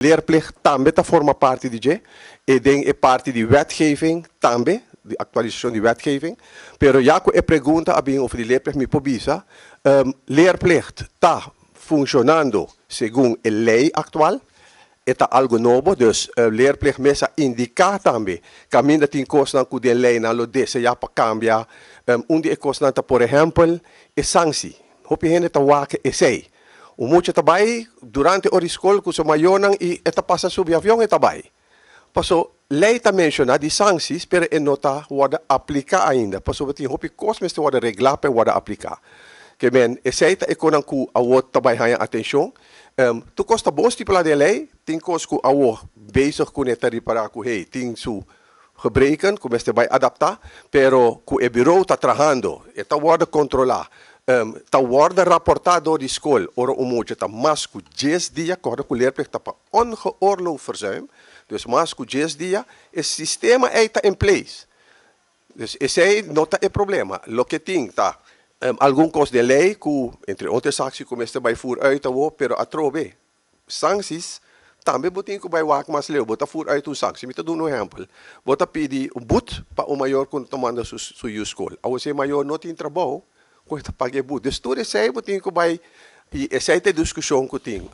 leerplicht também forma parte de je. E den é parte de wetgeving também, de atualização de wetgeving. Pero já que a pergunta a bem of de leerplicht me pobisa, leerplicht está funcionando segundo a lei atual. Está algo novo, dus leerplicht mesa indica também caminho tem coisa que de lei na lo desse já para cambiar. Onde é coisa por exemplo, é sanção. Hopi gente tá wake essay. O muito trabalho durante a escola que o maior e eta passa sob avião e trabalho. Passou lei tá menciona de sanções, pero e nota wada aplicar ainda. Passou bati hopi coisa mas wada reglar para wada aplicar. Que men essay tá econan ku awot trabalho hanya atenção. Tu costa bom estipulado de lei, tem coisa que awot bezig com eta reparar ku hey, tem su gebreken, como este vai adaptar, pero que o bureau está trabalhando, está wada controlar. Está wada rapportado de escola, ora o muito está mais que 10 dias, corda que o leerplicht está ongeoorloofd verzuim, dus mais que 10 dias, o sistema está em place. Dus esse não está o problema. Lo que tem está algum coisa de lei que entre outras sancties como este vai for uit pero a trove sanções também botem que vai wak mas leu bota for uit o sanção. Me dou um exemplo. Bota pedir boot para o maior quando tomando sua escola. A você maior não tem trabalho, quando paga boot. Depois esse aí botem que vai e essa é a discussão que tem.